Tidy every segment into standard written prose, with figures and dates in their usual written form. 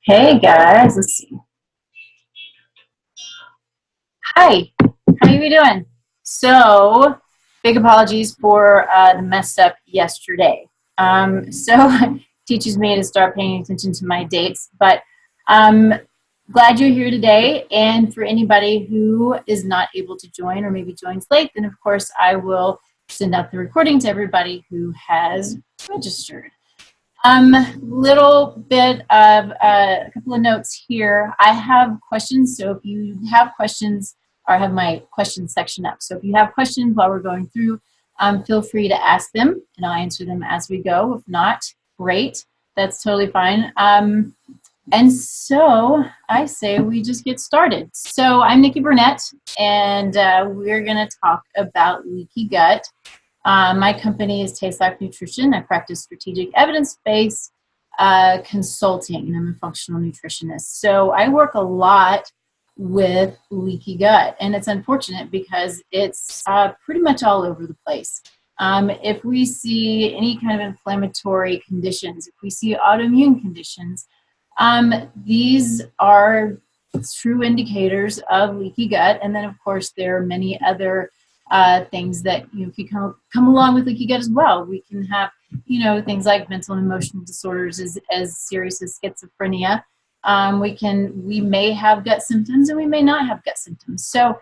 Hey guys, let's see. Hi, how are you doing? So, big apologies for the mess up yesterday. So, teaches me to start paying attention to my dates, but glad you're here today. And for anybody who is not able to join or maybe joins late, then of course I will send out the recording to everybody who has registered. Little bit of a couple of notes here. I have questions, so if you have questions, or I have my question section up. So if you have questions while we're going through, feel free to ask them, and I'll answer them as we go. If not, great. That's totally fine. And so I say we just get started. So I'm Nikki Burnett, and we're going to talk about leaky gut. My company is Taste Life Nutrition. I practice strategic evidence-based consulting, and I'm a functional nutritionist. So I work a lot with leaky gut, and it's unfortunate because it's pretty much all over the place. If we see any kind of inflammatory conditions, if we see autoimmune conditions, these are true indicators of leaky gut. And then, of course, there are many other things that can come along with leaky gut as well. We can have, things like mental and emotional disorders as serious as schizophrenia. We may have gut symptoms and we may not have gut symptoms. So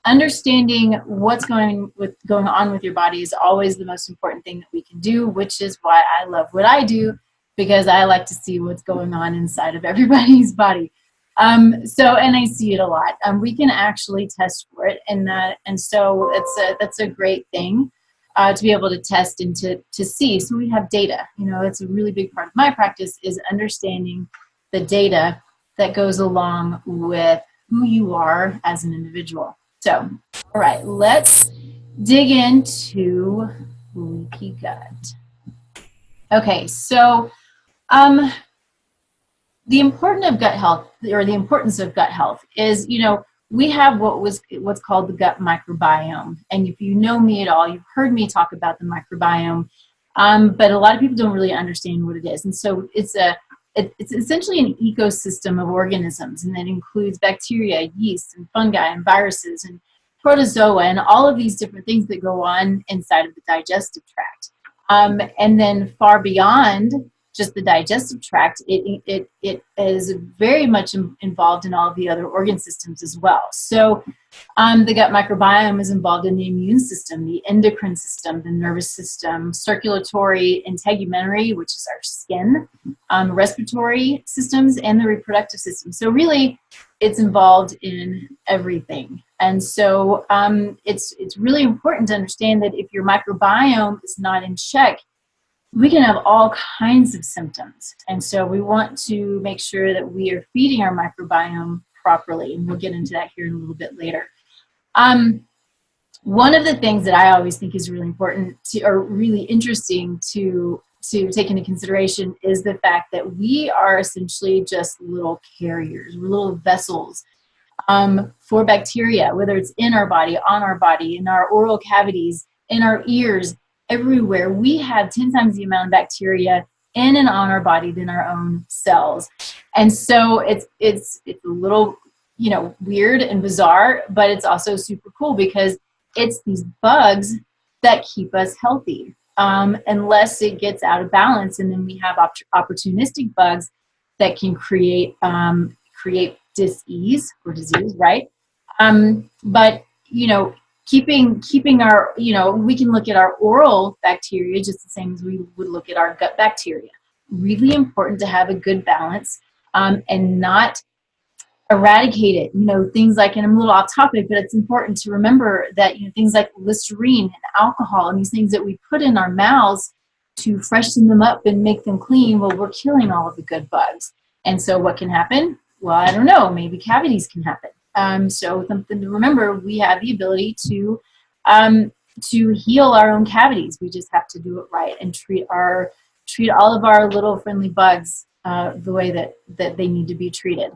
understanding what's going on with your body is always the most important thing that we can do, which is why I love what I do, because I like to see what's going on inside of everybody's body. And I see it a lot. We can actually test for it, and so that's a great thing to be able to test and to see. So we have data. It's a really big part of my practice is understanding the data that goes along with who you are as an individual. So, all right, let's dig into leaky gut. Okay, so the importance of gut health, or the importance of gut health, is we have what's called the gut microbiome. And if you know me at all, you've heard me talk about the microbiome, but a lot of people don't really understand what it is. And so it's essentially an ecosystem of organisms, and that includes bacteria, yeast, and fungi, and viruses, and protozoa, and all of these different things that go on inside of the digestive tract. And then far beyond just the digestive tract, it is very much involved in all of the other organ systems as well. So the gut microbiome is involved in the immune system, the endocrine system, the nervous system, circulatory, integumentary, which is our skin, respiratory systems, and the reproductive system. So really, it's involved in everything. And so it's really important to understand that if your microbiome is not in check, we can have all kinds of symptoms. And so we want to make sure that we are feeding our microbiome properly. And we'll get into that here in a little bit later. One of the things that I always think is really important or really interesting to take into consideration is the fact that we are essentially just little carriers, little vessels for bacteria, whether it's in our body, on our body, in our oral cavities, in our ears, everywhere. We have 10 times the amount of bacteria in and on our body than our own cells. And so it's a little, weird and bizarre, but it's also super cool because it's these bugs that keep us healthy, unless it gets out of balance. And then we have opportunistic bugs that can create dis-ease or disease, right? But, keeping our, we can look at our oral bacteria just the same as we would look at our gut bacteria. Really important to have a good balance and not eradicate it. Things like, and I'm a little off topic, but it's important to remember that, things like Listerine and alcohol and these things that we put in our mouths to freshen them up and make them clean, well, we're killing all of the good bugs. And so what can happen? Well, I don't know, maybe cavities can happen. So something to remember, we have the ability to heal our own cavities. We just have to do it right and treat all of our little friendly bugs the way that they need to be treated.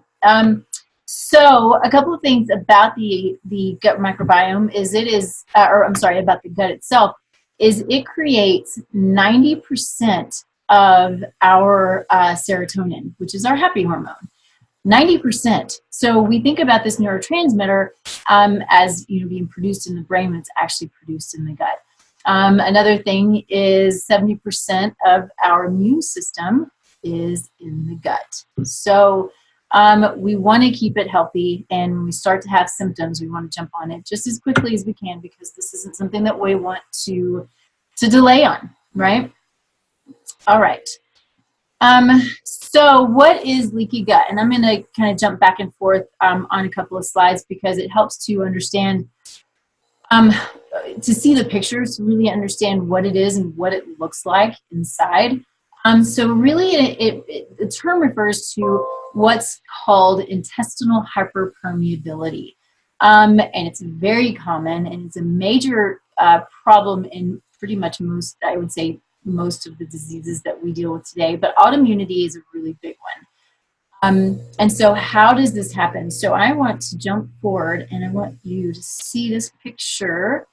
So a couple of things about the gut microbiome is about the gut itself is it creates 90% of our serotonin, which is our happy hormone. 90%. So we think about this neurotransmitter as being produced in the brain when it's actually produced in the gut. Another thing is 70% of our immune system is in the gut. So we want to keep it healthy, and when we start to have symptoms, we want to jump on it just as quickly as we can, because this isn't something that we want to delay on, right? All right. So what is leaky gut? And I'm going to kind of jump back and forth on a couple of slides, because it helps to understand, to see the pictures, to really understand what it is and what it looks like inside. So really, the term refers to what's called intestinal hyperpermeability. And it's very common, and it's a major problem in pretty much most, I would say, most of the diseases that we deal with today. But autoimmunity is a really big one. And so how does this happen? So I want to jump forward, and I want you to see this picture.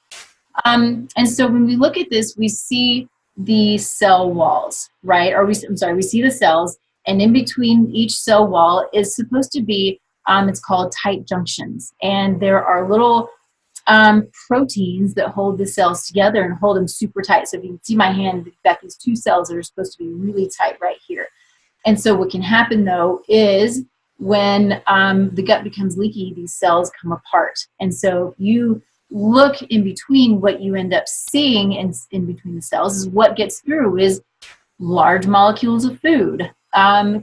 And so when we look at this, we see the cell walls, right? Or we see the cells, and in between each cell wall is supposed to be, it's called tight junctions. And there are little proteins that hold the cells together and hold them super tight. So if you can see my hand, we've got these two cells that are supposed to be really tight right here. And so what can happen, though, is when the gut becomes leaky, these cells come apart. And so if you look in between, what you end up seeing in between the cells is what gets through is large molecules of food.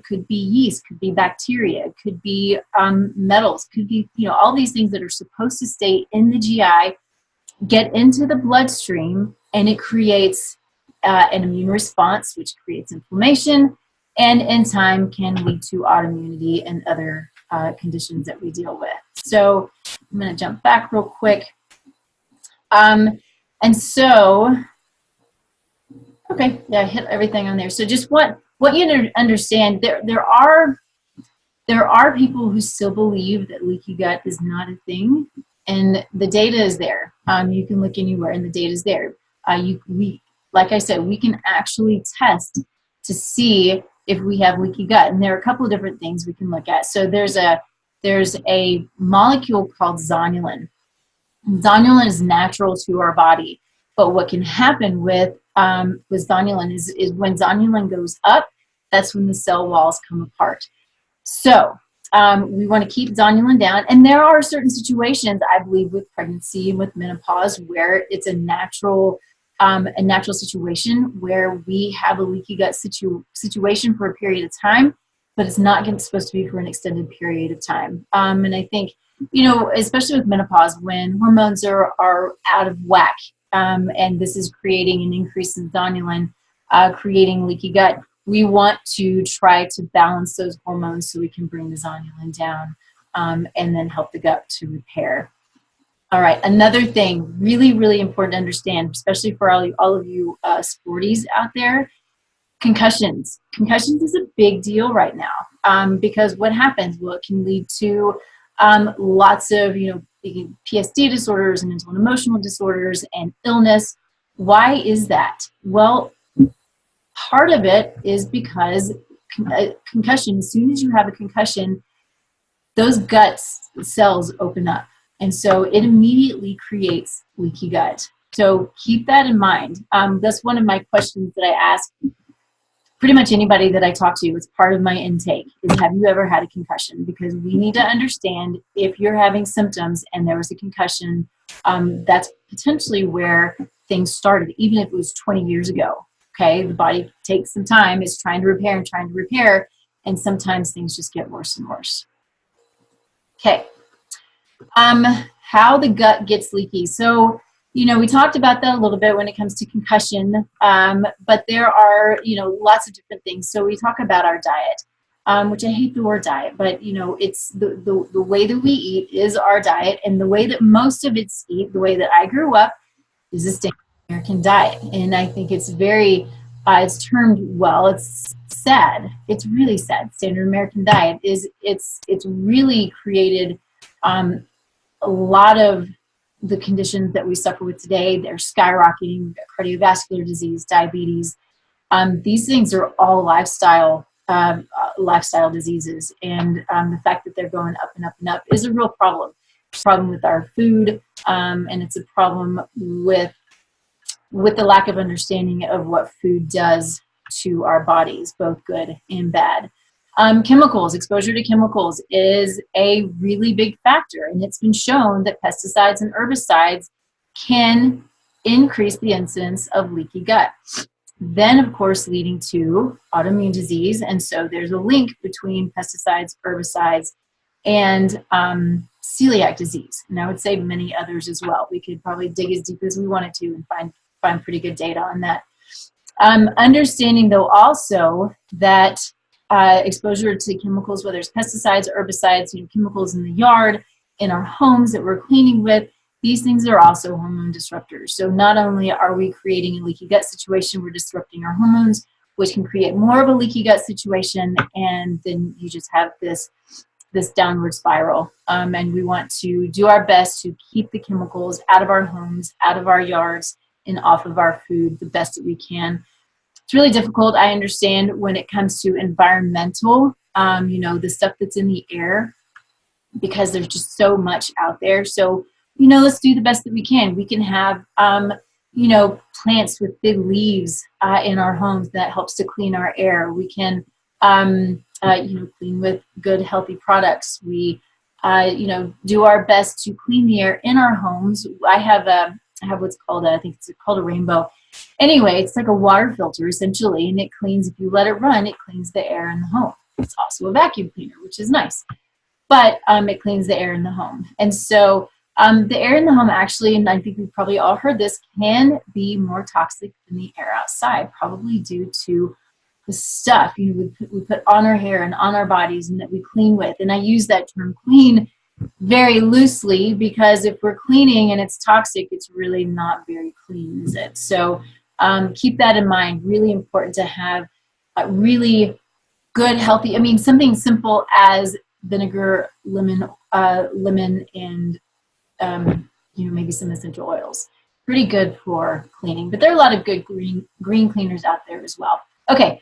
Could be yeast, could be bacteria, could be metals, could be, all these things that are supposed to stay in the GI, get into the bloodstream, and it creates an immune response, which creates inflammation, and in time can lead to autoimmunity and other conditions that we deal with. So I'm going to jump back real quick. And so, okay, yeah, I hit everything on there. So just what you need to understand, there are people who still believe that leaky gut is not a thing, and the data is there. You can look anywhere, and the data is there. Like I said, we can actually test to see if we have leaky gut, and there are a couple of different things we can look at. So there's a molecule called zonulin. Zonulin is natural to our body, but what can happen with zonulin is when zonulin goes up, that's when the cell walls come apart. So we want to keep zonulin down, and there are certain situations, I believe, with pregnancy and with menopause, where it's a natural situation where we have a leaky gut situation for a period of time, but it's not supposed to be for an extended period of time. And I think, especially with menopause, when hormones are out of whack, and this is creating an increase in zonulin, creating leaky gut, we want to try to balance those hormones so we can bring the zonulin down, and then help the gut to repair. All right, another thing really, really important to understand, especially for all of you sporties out there, concussions. Concussions is a big deal right now, because what happens? Well, it can lead to lots of, PSD disorders and mental and emotional disorders and illness. Why is that? Well, part of it is because concussion, as soon as you have a concussion, those gut cells open up. And so it immediately creates leaky gut. So keep that in mind. That's one of my questions that I ask pretty much anybody that I talk to. It's part of my intake, is have you ever had a concussion? Because we need to understand if you're having symptoms and there was a concussion, that's potentially where things started, even if it was 20 years ago. Okay, the body takes some time, is trying to repair, and sometimes things just get worse and worse. Okay, how the gut gets leaky. So, we talked about that a little bit when it comes to concussion, but there are, lots of different things. So we talk about our diet, which I hate the word diet, but, it's the way that we eat is our diet, and the way that most of us eat, the way that I grew up, is the standard American diet. And I think it's very, it's termed, well, it's sad. It's really sad. Standard American diet is, it's really created a lot of the conditions that we suffer with today, they're skyrocketing. We've got cardiovascular disease, diabetes. These things are all lifestyle diseases, and the fact that they're going up and up and up is a real problem. It's a problem with our food, and it's a problem with the lack of understanding of what food does to our bodies, both good and bad. Chemicals, exposure to chemicals is a really big factor, and it's been shown that pesticides and herbicides can increase the incidence of leaky gut. Then, of course, leading to autoimmune disease, and so there's a link between pesticides, herbicides, and celiac disease, and I would say many others as well. We could probably dig as deep as we wanted to and find pretty good data on that. Understanding, though, also that exposure to chemicals, whether it's pesticides, herbicides, chemicals in the yard, in our homes that we're cleaning with, these things are also hormone disruptors. So not only are we creating a leaky gut situation, we're disrupting our hormones, which can create more of a leaky gut situation, and then you just have this downward spiral. And we want to do our best to keep the chemicals out of our homes, out of our yards, and off of our food the best that we can. It's really difficult, I understand, when it comes to environmental, the stuff that's in the air, because there's just so much out there. So, let's do the best that we can. We can have, plants with big leaves in our homes that helps to clean our air. We can, clean with good, healthy products. We, do our best to clean the air in our homes. I have what's called, I think it's called a rainbow. Anyway, it's like a water filter essentially, and it cleans, if you let it run, it cleans the air in the home. It's also a vacuum cleaner, which is nice, but it cleans the air in the home. And so the air in the home actually, and I think we've probably all heard this, can be more toxic than the air outside, probably due to the stuff we put on our hair and on our bodies and that we clean with. And I use that term clean very loosely, because if we're cleaning and it's toxic, it's really not very clean, is it? So keep that in mind. Really important to have a really good, healthy, something simple as vinegar, lemon, and maybe some essential oils. Pretty good for cleaning, but there are a lot of good green cleaners out there as well. Okay.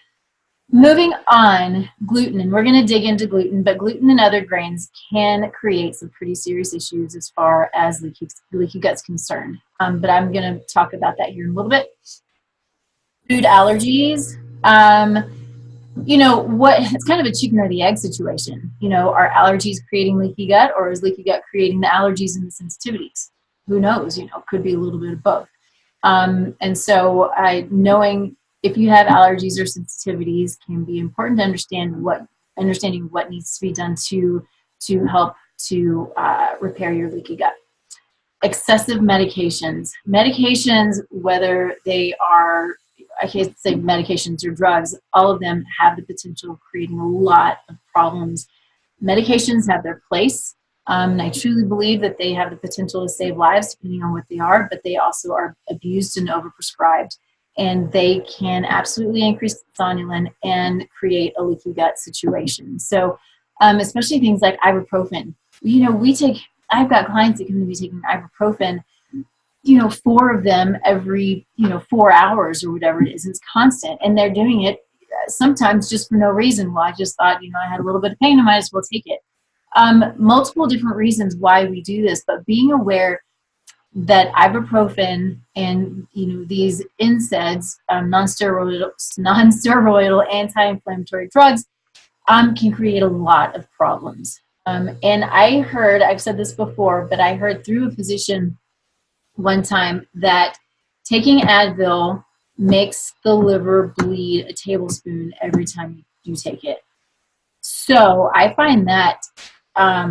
Moving on, gluten, and we're going to dig into gluten, but gluten and other grains can create some pretty serious issues as far as leaky gut's concerned. But I'm going to talk about that here in a little bit. Food allergies, it's kind of a chicken or the egg situation. Are allergies creating leaky gut, or is leaky gut creating the allergies and the sensitivities? Who knows? Could be a little bit of both. And so knowing if you have allergies or sensitivities can be important to understanding what needs to be done to help to repair your leaky gut. Excessive medications. Medications, whether they are, I can't say medications or drugs, all of them have the potential of creating a lot of problems. Medications have their place. And I truly believe that they have the potential to save lives depending on what they are, but they also are abused and overprescribed. And they can absolutely increase the sonulin and create a leaky gut situation. So especially things like ibuprofen. I've got clients that can be taking ibuprofen, 4 of them every, 4 hours or whatever it is. It's constant. And they're doing it sometimes just for no reason. Well, I just thought, I had a little bit of pain, I might as well take it. Multiple different reasons why we do this, but being aware that ibuprofen and these NSAIDs, non-steroidal anti-inflammatory drugs, can create a lot of problems. And I've said this before, but I heard through a physician one time that taking Advil makes the liver bleed a tablespoon every time you take it. So I find that a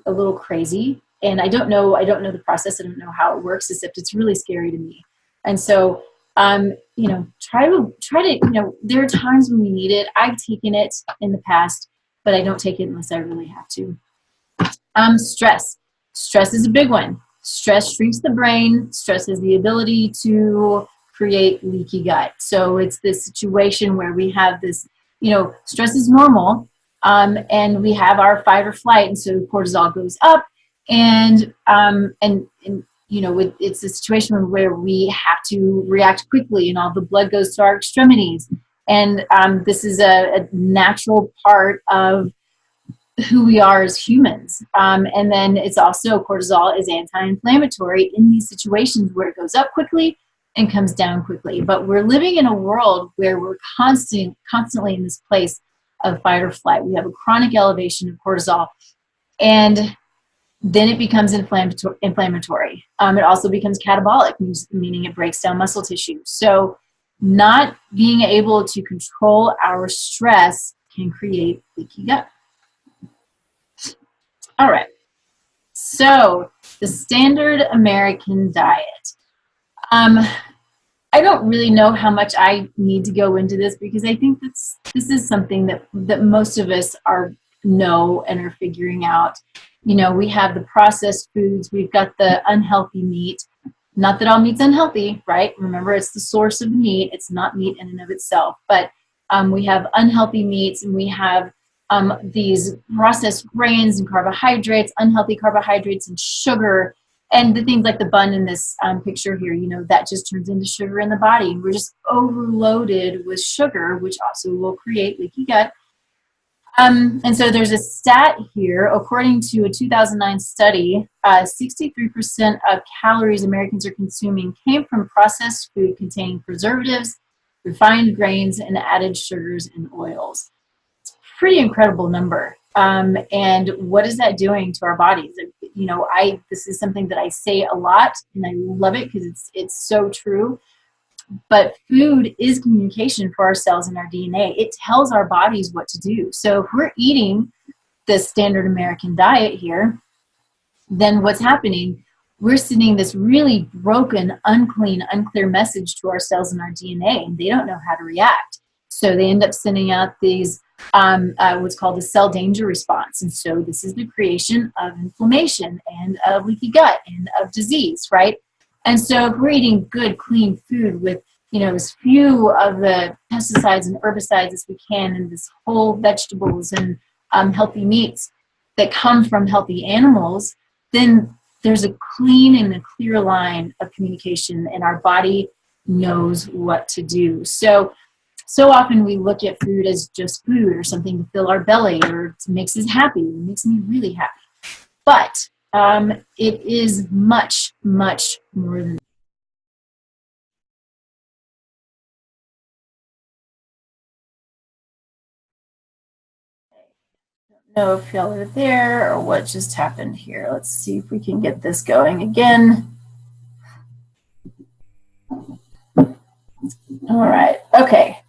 little crazy. And I don't know the process. I don't know how it works, except it's really scary to me. And so, try to, there are times when we need it. I've taken it in the past, but I don't take it unless I really have to. Stress. Stress is a big one. Stress shrinks the brain. Stress has the ability to create leaky gut. So it's this situation where we have this, stress is normal, and we have our fight or flight, and so cortisol goes up. And you know, it's a situation where we have to react quickly, and all the blood goes to our extremities. And this is a natural part of who we are as humans. And then it's also, cortisol is anti-inflammatory in these situations where it goes up quickly and comes down quickly. But we're living in a world where we're constantly in this place of fight or flight. We have a chronic elevation of cortisol, and then it becomes inflammatory. It also becomes catabolic, meaning it breaks down muscle tissue. So not being able to control our stress can create leaky gut. All right. So the standard American diet. I don't really know how much I need to go into this, because I think this is something that most of us know and are figuring out. You know, we have the processed foods, we've got the unhealthy meat. Not that all meat's unhealthy, right? Remember, it's the source of the meat. It's not meat in and of itself. But we have unhealthy meats, and we have these processed grains and carbohydrates, unhealthy carbohydrates and sugar. And the things like the bun in this picture here, you know, that just turns into sugar in the body. We're just overloaded with sugar, which also will create leaky gut. And so there's a stat here. According to a 2009 study, 63% of calories Americans are consuming came from processed food containing preservatives, refined grains, and added sugars and oils. It's a pretty incredible number. And what is that doing to our bodies? You know, this is something that I say a lot, and I love it because it's so true. But food is communication for our cells and our DNA. It tells our bodies what to do. So if we're eating the standard American diet here, then what's happening? We're sending this really broken, unclear message to our cells and our DNA, and they don't know how to react. So they end up sending out these what's called the cell danger response. And so this is the creation of inflammation and of leaky gut and of disease, right? And so if we're eating good, clean food with, you know, as few of the pesticides and herbicides as we can, and this whole vegetables and healthy meats that come from healthy animals, then there's a clean and a clear line of communication, and our body knows what to do. So often we look at food as just food, or something to fill our belly, or to make us happy. It makes me really happy. But it is much, much more than that. I don't know if y'all are there or what just happened here. Let's see if we can get this going again. All right. Okay.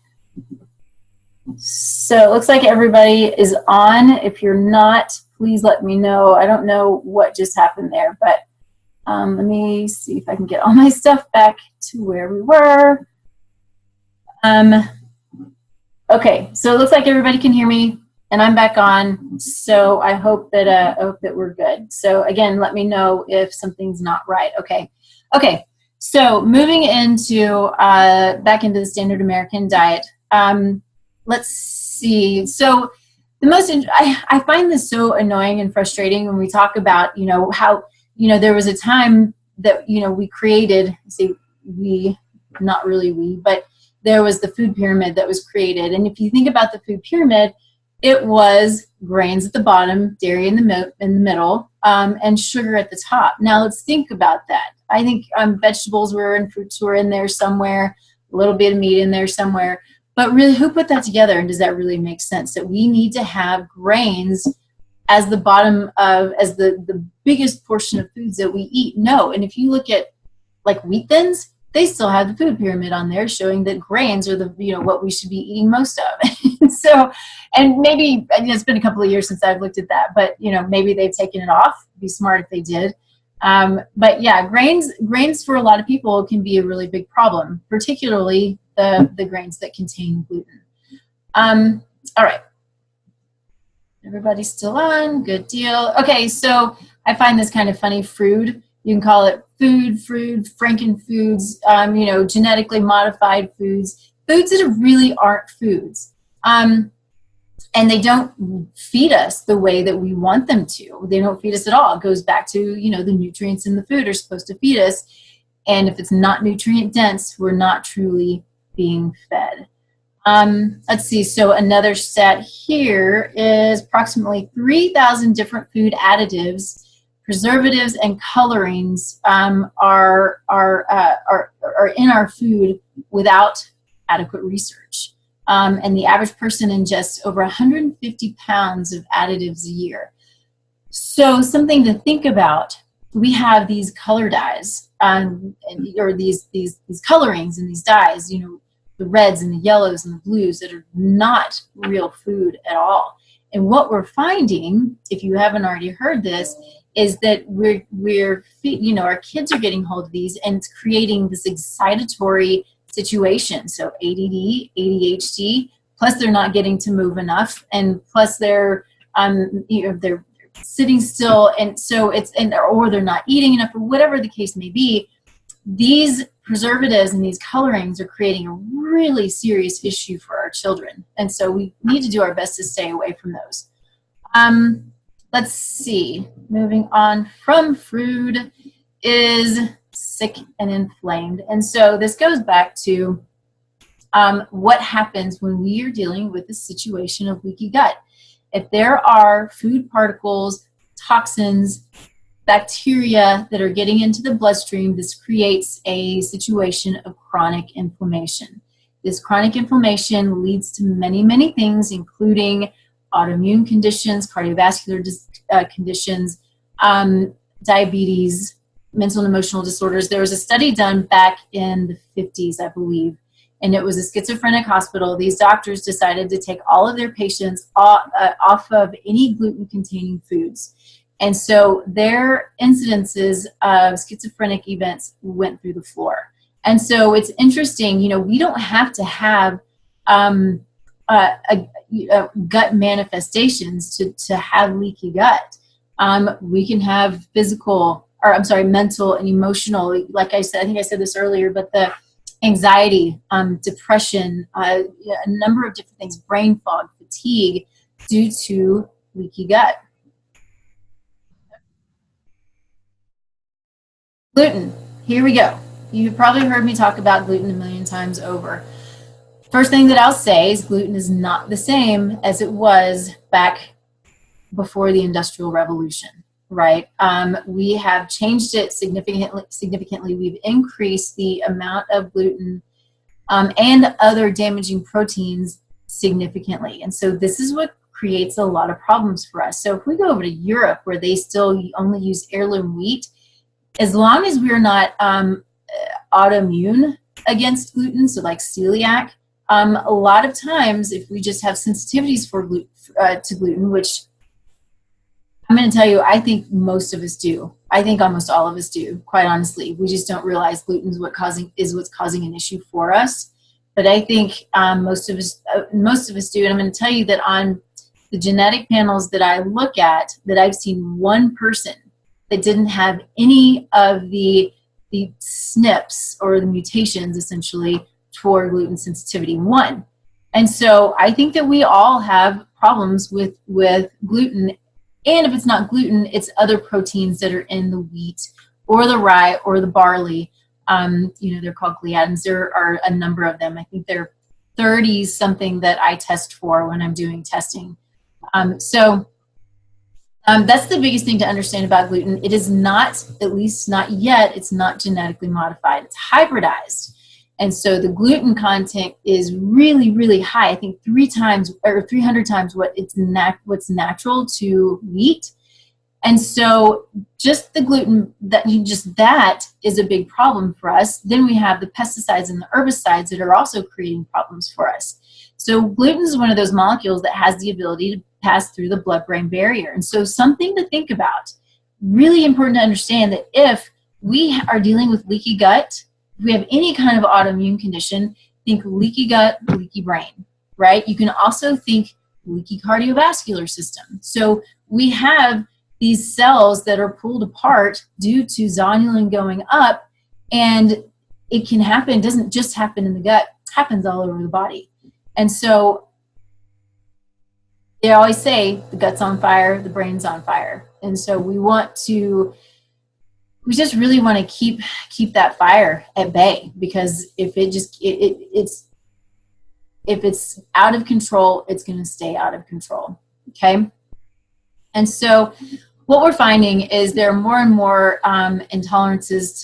So it looks like everybody is on. If you're not, please let me know. I don't know what just happened there, but let me see if I can get all my stuff back to where we were. Okay, so it looks like everybody can hear me, and I'm back on. So I hope that we're good. So again, let me know if something's not right. Okay. So moving into back into the standard American diet. Let's see. So I find this so annoying and frustrating when we talk about, you know, how, you know, there was a time that, you know, we created, not really we, but there was the food pyramid that was created. And if you think about the food pyramid, it was grains at the bottom, dairy in the middle, and sugar at the top. Now let's think about that. I think vegetables and fruits were in there somewhere, a little bit of meat in there somewhere. But really, who put that together, and does that really make sense? That we need to have grains as the bottom as the biggest portion of foods that we eat? No. And if you look at like wheat thins, they still have the food pyramid on there showing that grains are what we should be eating most of. So, and maybe, it's been a couple of years since I've looked at that, but maybe they've taken it off. It'd be smart if they did. But yeah, grains for a lot of people can be a really big problem, particularly the grains that contain gluten. All right. Everybody's still on. Good deal. Okay, so I find this kind of funny. Food. You can call it food, frankenfoods, genetically modified foods that really aren't foods. And and they don't feed us the way that we want them to. They don't feed us at all. It goes back to, you know, the nutrients in the food are supposed to feed us. And if it's not nutrient dense, we're not truly being fed. Let's see. So another stat here is approximately 3,000 different food additives, preservatives, and colorings are in our food without adequate research. And the average person ingests over 150 pounds of additives a year. So something to think about. We have these color dyes, or these colorings and these dyes, you know, the reds and the yellows and the blues that are not real food at all. And what we're finding, if you haven't already heard this, is that you know, our kids are getting hold of these, and it's creating this excitatory situation. So ADD, ADHD, plus they're not getting to move enough, and plus they're you know, they're sitting still, and so or they're not eating enough, or whatever the case may be. These preservatives and these colorings are creating a really serious issue for our children, and so we need to do our best to stay away from those. Let's see, moving on from food is sick and inflamed. And so this goes back to what happens when we are dealing with a situation of leaky gut. If there are food particles, toxins, bacteria that are getting into the bloodstream, this creates a situation of chronic inflammation. This chronic inflammation leads to many, many things, including autoimmune conditions, cardiovascular conditions, diabetes, mental and emotional disorders. There was a study done back in the 50s, I believe, and it was a schizophrenic hospital. These doctors decided to take all of their patients off of any gluten-containing foods. And so their incidences of schizophrenic events went through the floor. And so it's interesting, you know, we don't have to have gut manifestations to have leaky gut. We can have mental and emotional, like I said, I think I said this earlier, but the anxiety, depression, a number of different things, brain fog, fatigue, due to leaky gut. Gluten, here we go. You've probably heard me talk about gluten a million times over. First thing that I'll say is gluten is not the same as it was back before the Industrial Revolution, right? We have changed it significantly. We've increased the amount of gluten and other damaging proteins significantly. And so this is what creates a lot of problems for us. So if we go over to Europe, where they still only use heirloom wheat, as long as we're not autoimmune against gluten, so like celiac, a lot of times if we just have sensitivities to gluten, which I'm going to tell you, I think most of us do. I think almost all of us do, quite honestly. We just don't realize gluten is what's causing an issue for us. But I think most of us do. And I'm going to tell you that on the genetic panels that I look at, that I've seen one person that didn't have any of the SNPs, or the mutations essentially, for gluten sensitivity, one. And so I think that we all have problems with gluten. And if it's not gluten, it's other proteins that are in the wheat or the rye or the barley. You know, they're called gliadins. There are a number of them. I think there are 30 something that I test for when I'm doing testing. That's the biggest thing to understand about gluten. It is not, at least not yet, it's not genetically modified. It's hybridized. And so the gluten content is really, really high. I think 3 times or 300 times what's natural to wheat. And so just the gluten, that is a big problem for us. Then we have the pesticides and the herbicides that are also creating problems for us. So gluten is one of those molecules that has the ability to pass through the blood-brain barrier. And so something to think about, really important to understand, that if we are dealing with leaky gut, if we have any kind of autoimmune condition, think leaky gut, leaky brain, right? You can also think leaky cardiovascular system. So we have these cells that are pulled apart due to zonulin going up, and it can happen, doesn't just happen in the gut, happens all over the body. And so they always say the gut's on fire, the brain's on fire. And so we just really want to keep that fire at bay, because if it's out of control, it's going to stay out of control. Okay. And so what we're finding is there are more and more intolerances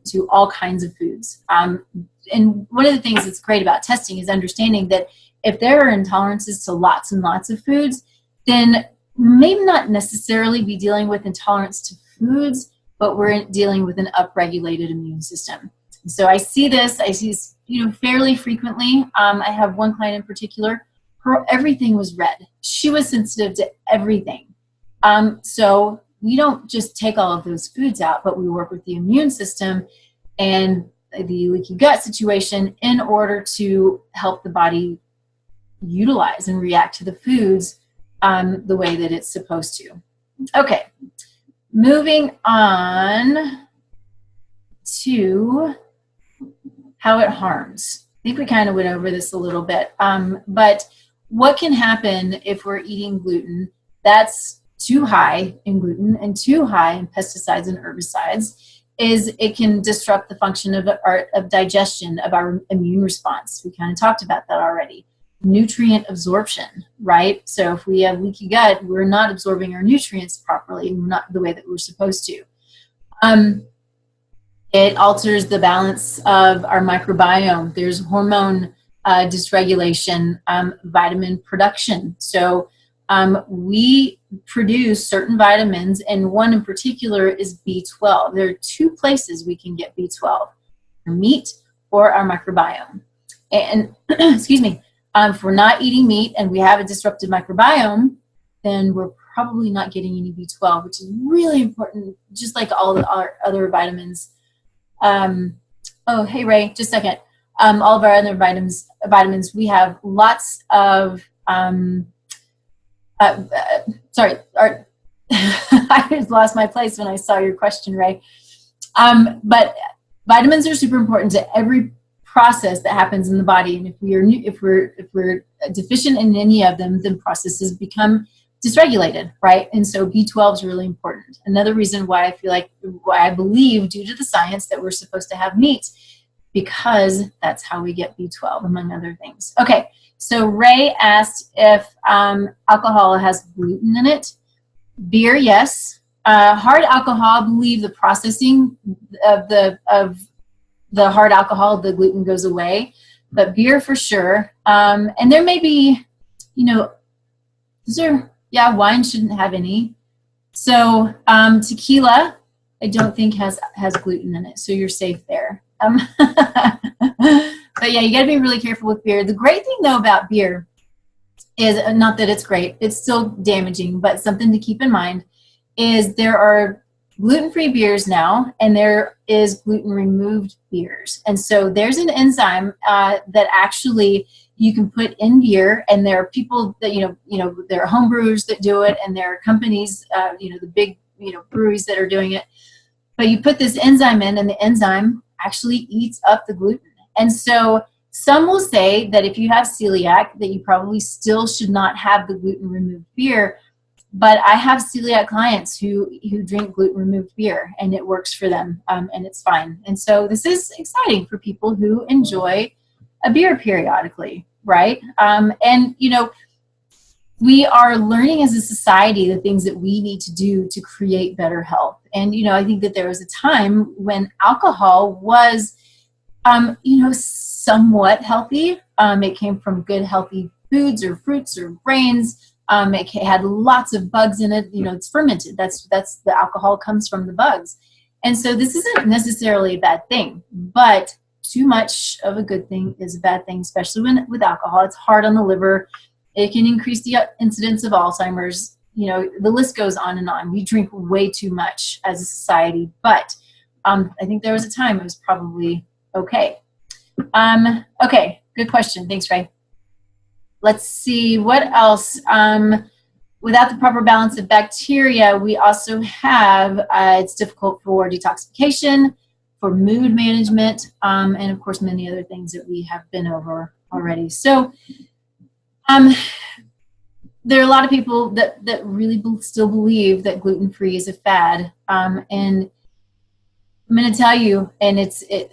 to all kinds of foods. And one of the things that's great about testing is understanding that if there are intolerances to lots and lots of foods, then maybe not necessarily be dealing with intolerance to foods, but we're dealing with an upregulated immune system. So I see this fairly frequently. I have one client in particular, everything was red. She was sensitive to everything. So we don't just take all of those foods out, but we work with the immune system and the leaky gut situation in order to help the body utilize and react to the foods the way that it's supposed to. Okay, moving on to how it harms. I think we kind of went over this a little bit, but what can happen if we're eating gluten that's too high in gluten and too high in pesticides and herbicides is it can disrupt the function of digestion, of our immune response. We kind of talked about that already. Nutrient absorption, right? So if we have leaky gut, we're not absorbing our nutrients properly, not the way that we're supposed to. It alters the balance of our microbiome. There's hormone dysregulation, vitamin production. So we produce certain vitamins, and one in particular is B12. There are two places we can get B12, our meat or our microbiome. And excuse me, if we're not eating meat and we have a disrupted microbiome, then we're probably not getting any B12, which is really important, just like all of our other vitamins. Oh, hey, Ray, just a second. All of our other vitamins, we have lots of, sorry, I just lost my place when I saw your question, Ray. But vitamins are super important to every process that happens in the body, and if we're deficient in any of them, then processes become dysregulated, right? And so B12 is really important. Another reason why I believe, due to the science, that we're supposed to have meat, because that's how we get B12, among other things. Okay, so Ray asked if alcohol has gluten in it. Beer, yes. Hard alcohol, I believe the processing of the hard alcohol, the gluten goes away, but beer for sure. And there may be, wine shouldn't have any. So tequila, I don't think has gluten in it, so you're safe there. But yeah, you got to be really careful with beer. The great thing though about beer is, not that it's great, it's still damaging, but something to keep in mind is there are gluten-free beers now, and there is gluten-removed beers. And so there's an enzyme that actually you can put in beer, and there are people that, there are home brewers that do it, and there are companies, the big, breweries that are doing it. But you put this enzyme in, and the enzyme actually eats up the gluten. And so some will say that if you have celiac, that you probably still should not have the gluten-removed beer. But I have celiac clients who drink gluten-removed beer, and it works for them, and it's fine. And so this is exciting for people who enjoy a beer periodically, right? And, we are learning as a society the things that we need to do to create better health. And, I think that there was a time when alcohol was, somewhat healthy. It came from good, healthy foods or fruits or grains. It had lots of bugs in it. It's fermented. That's the alcohol comes from the bugs. And so this isn't necessarily a bad thing, but too much of a good thing is a bad thing, especially with alcohol. It's hard on the liver. It can increase the incidence of Alzheimer's. The list goes on and on. We drink way too much as a society, but I think there was a time it was probably okay. Okay, good question. Thanks, Ray. Let's see, what else? Without the proper balance of bacteria, we also have, it's difficult for detoxification, for mood management, and of course many other things that we have been over already. So there are a lot of people that really still believe that gluten-free is a fad. And I'm going to tell you, and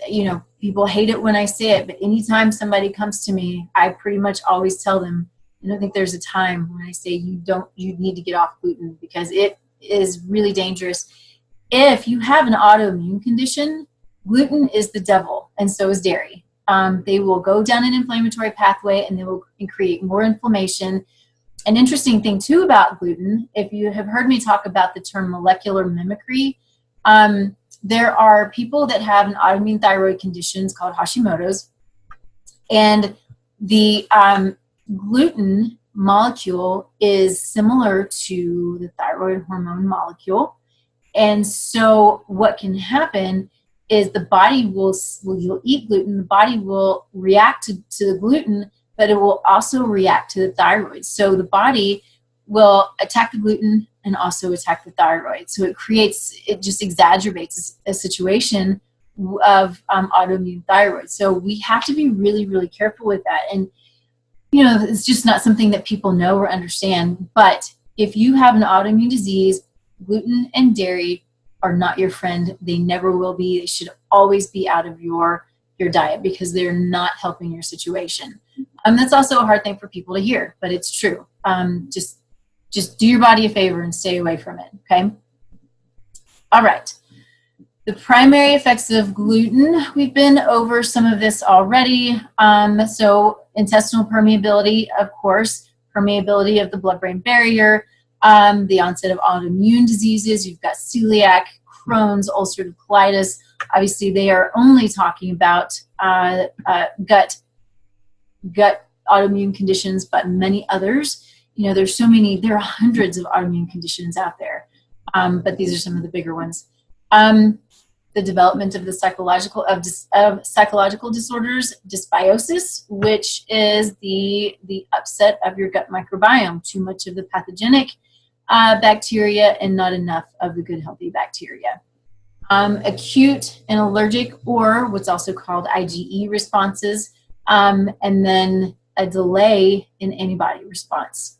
you know, people hate it when I say it, but anytime somebody comes to me, I pretty much always tell them, I don't think there's a time when I say you need to get off gluten, because it is really dangerous. If you have an autoimmune condition, gluten is the devil, and so is dairy. They will go down an inflammatory pathway, and they will create more inflammation. An interesting thing too about gluten, if you have heard me talk about the term molecular mimicry, there are people that have an autoimmune thyroid conditions called Hashimoto's, and the gluten molecule is similar to the thyroid hormone molecule. And so what can happen is the body you'll eat gluten, the body will react to the gluten, but it will also react to the thyroid. So the body will attack the gluten and also attack the thyroid. So it just exacerbates a situation of autoimmune thyroid. So we have to be really, really careful with that. And, you know, it's just not something that people know or understand. But if you have an autoimmune disease, gluten and dairy are not your friend. They never will be. They should always be out of your diet, because they're not helping your situation. That's also a hard thing for people to hear, but it's true. Just do your body a favor and stay away from it, okay? All right. The primary effects of gluten, we've been over some of this already. So intestinal permeability, of course, permeability of the blood-brain barrier, the onset of autoimmune diseases. You've got celiac, Crohn's, ulcerative colitis. Obviously, they are only talking about gut autoimmune conditions, but many others. You know, there are hundreds of autoimmune conditions out there, but these are some of the bigger ones. The development of the psychological disorders, dysbiosis, which is the upset of your gut microbiome, too much of the pathogenic bacteria and not enough of the good healthy bacteria. Acute and allergic, or what's also called IgE responses, and then a delay in antibody response.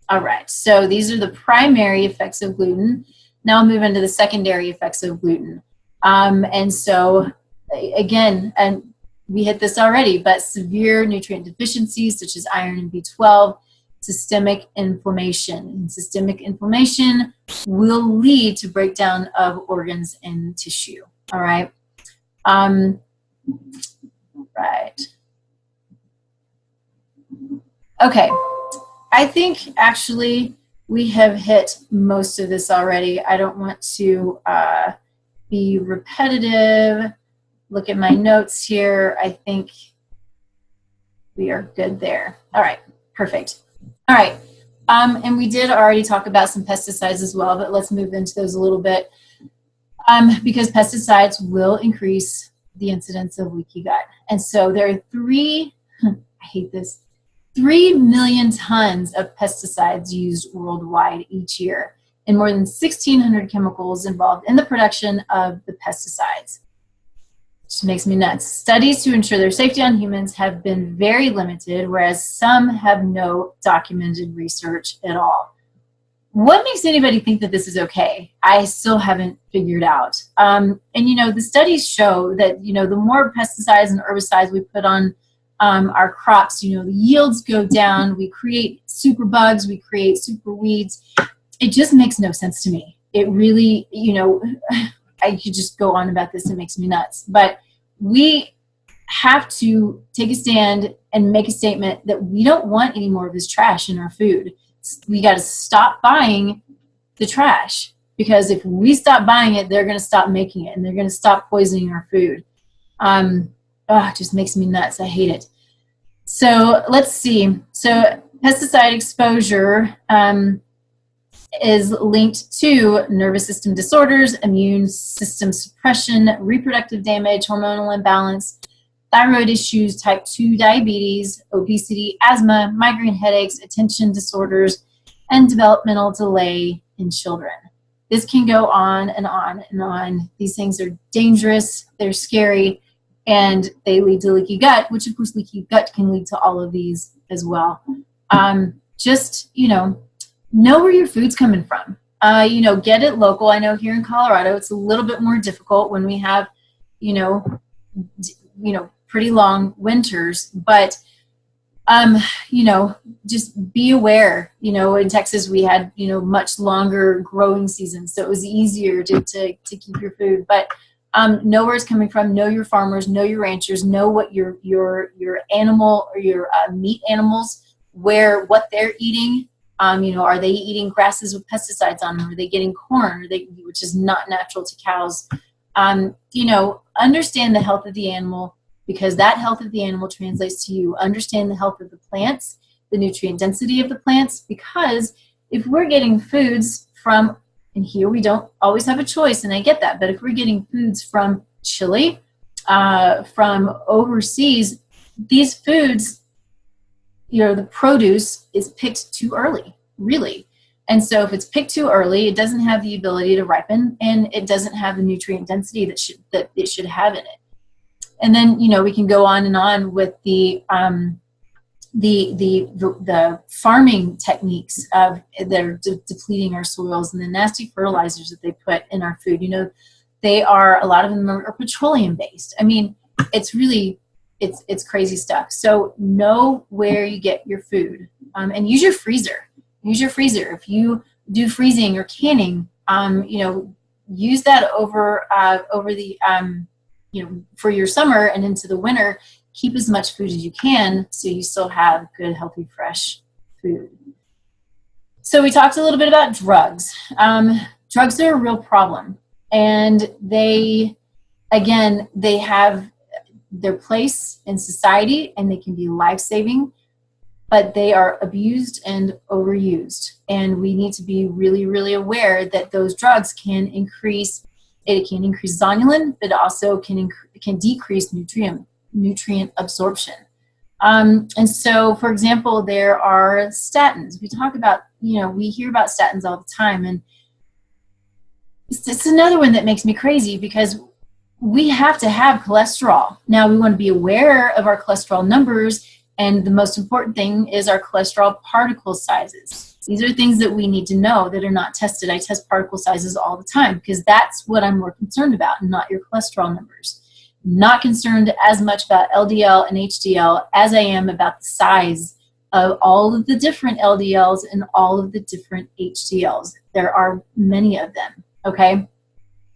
All right, so these are the primary effects of gluten. Now I'll move into the secondary effects of gluten. And so, again, and we hit this already, but severe nutrient deficiencies such as iron and B12, systemic inflammation. And systemic inflammation will lead to breakdown of organs and tissue. All right. Right. Okay. I think actually we have hit most of this already. I don't want to be repetitive. Look at my notes here. I think we are good there. All right. Perfect. All right. And we did already talk about some pesticides as well, but let's move into those a little bit, because pesticides will increase the incidence of leaky gut. And so there are 3 million tons of pesticides used worldwide each year, and more than 1,600 chemicals involved in the production of the pesticides. Which makes me nuts. Studies to ensure their safety on humans have been very limited, whereas some have no documented research at all. What makes anybody think that this is okay? I still haven't figured out. And you know, the studies show that, you know, the more pesticides and herbicides we put on our crops, you know, the yields go down, we create super bugs, we create super weeds. It just makes no sense to me. It really, you know, I could just go on about this, it makes me nuts. But we have to take a stand and make a statement that we don't want any more of this trash in our food. We got to stop buying the trash, because if we stop buying it, they're going to stop making it, and they're going to stop poisoning our food. It just makes me nuts. I hate it. So let's see. So pesticide exposure is linked to nervous system disorders, immune system suppression, reproductive damage, hormonal imbalance, thyroid issues, type 2 diabetes, obesity, asthma, migraine headaches, attention disorders, and developmental delay in children. This can go on and on and on. These things are dangerous, they're scary, and they lead to leaky gut, which of course leaky gut can lead to all of these as well. just, know where your food's coming from. Get it local. I know here in Colorado, it's a little bit more difficult when we have, pretty long winters, but, just be aware. In Texas, we had, much longer growing seasons, so it was easier to keep your food, but know where it's coming from, know your farmers, know your ranchers, know what your animal or your meat animals, what they're eating. Are they eating grasses with pesticides on them? Are they getting corn? Which is not natural to cows? Understand the health of the animal, because that health of the animal translates to you. Understand the health of the plants, the nutrient density of the plants, because if we're getting foods from, and here we don't always have a choice, and I get that, but if we're getting foods from Chile, from overseas, these foods, the produce is picked too early, really. And so if it's picked too early, it doesn't have the ability to ripen, and it doesn't have the nutrient density that it should have in it. And then, we can go on and on with the farming techniques that are depleting our soils, and the nasty fertilizers that they put in our food. A lot of them are petroleum based. I mean, it's really, it's crazy stuff. So know where you get your food, and use your freezer. Use your freezer. If you do freezing or canning, use that over the, for your summer and into the winter. Keep as much food as you can so you still have good, healthy, fresh food. So we talked a little bit about drugs. Drugs are a real problem, and they have their place in society, and they can be life-saving, but they are abused and overused. And we need to be really, really aware that those drugs can increase zonulin, but also can decrease nutrient absorption. And so, for example, there are statins. We talk about, we hear about statins all the time, and it's another one that makes me crazy, because we have to have cholesterol. Now, we want to be aware of our cholesterol numbers, and the most important thing is our cholesterol particle sizes. These are things that we need to know that are not tested. I test particle sizes all the time, because that's what I'm more concerned about, not your cholesterol numbers. Not concerned as much about LDL and HDL as I am about the size of all of the different LDLs and all of the different HDLs. There are many of them, okay?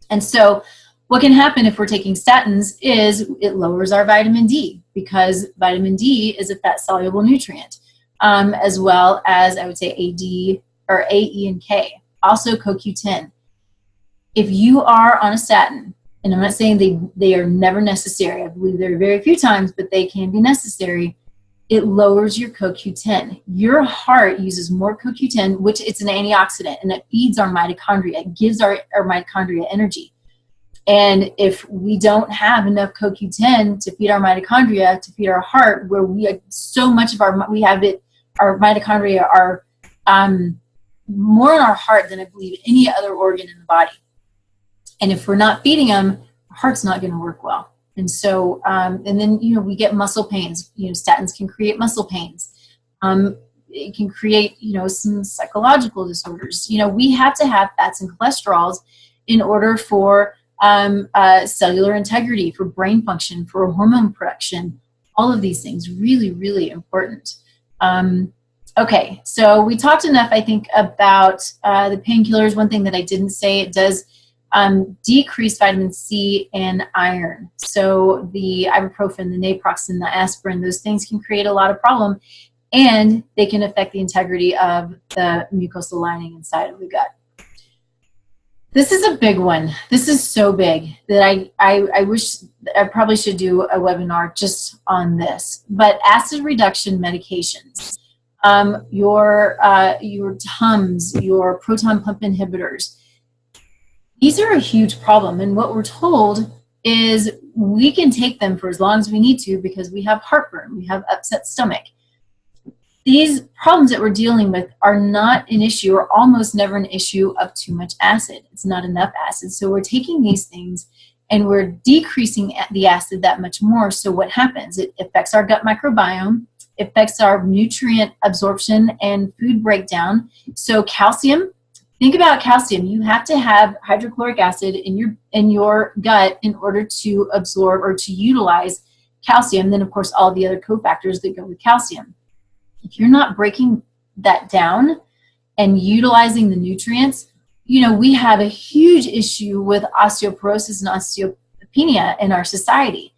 And so what can happen if we're taking statins is it lowers our vitamin D, because vitamin D is a fat-soluble nutrient, as well as, I would say, A, E, and K. Also CoQ10. If you are on a statin, and I'm not saying they are never necessary. I believe there are very few times, but they can be necessary. It lowers your CoQ10. Your heart uses more CoQ10, which it's an antioxidant, and it feeds our mitochondria. It gives our mitochondria energy. And if we don't have enough CoQ10 to feed our mitochondria, to feed our heart, where we have so much of our mitochondria are more in our heart than I believe any other organ in the body. And if we're not feeding them, our heart's not going to work well. And so, and then, we get muscle pains. Statins can create muscle pains. It can create, some psychological disorders. We have to have fats and cholesterols in order for cellular integrity, for brain function, for hormone production. All of these things, really, really important. Okay, so we talked enough, I think, about the painkillers. One thing that I didn't say, it does decrease vitamin C and iron. So the ibuprofen, the naproxen, the aspirin, those things can create a lot of problem, and they can affect the integrity of the mucosal lining inside of the gut. This is a big one. This is so big that I wish I probably should do a webinar just on this. But acid reduction medications, your TUMS, your proton pump inhibitors, these are a huge problem. And what we're told is we can take them for as long as we need to because we have heartburn, we have upset stomach. These problems that we're dealing with are not an issue, or almost never an issue, of too much acid. It's not enough acid. So we're taking these things and we're decreasing the acid that much more. So what happens? It affects our gut microbiome. affects our nutrient absorption and food breakdown. So calcium, think about calcium. You have to have hydrochloric acid in your gut in order to absorb or to utilize calcium. Then, of course, all the other cofactors that go with calcium. If you're not breaking that down and utilizing the nutrients, you know, we have a huge issue with osteoporosis and osteopenia in our society.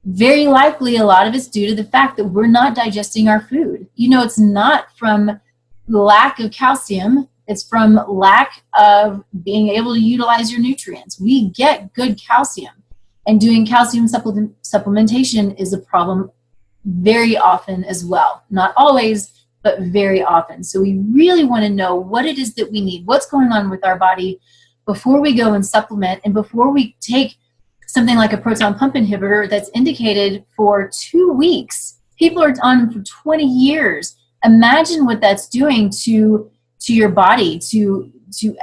Very likely, a lot of it's due to the fact that we're not digesting our food. You know, it's not from lack of calcium. It's from lack of being able to utilize your nutrients. We get good calcium, and doing calcium supplementation is a problem very often as well. Not always, but very often. So we really want to know what it is that we need, what's going on with our body before we go and supplement, and before we take something like a proton pump inhibitor that's indicated for 2 weeks. People are on them for 20 years. Imagine what that's doing to your body, to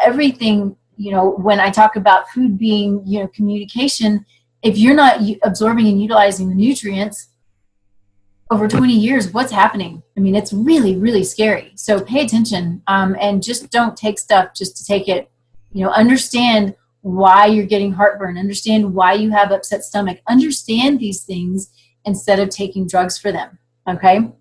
everything. You know, when I talk about food being, you know, communication, if you're not absorbing and utilizing the nutrients over 20 years, what's happening? I mean, it's really, really scary. So pay attention, and just don't take stuff just to take it. You know, understand why you're getting heartburn, understand why you have upset stomach, understand these things instead of taking drugs for them. Okay.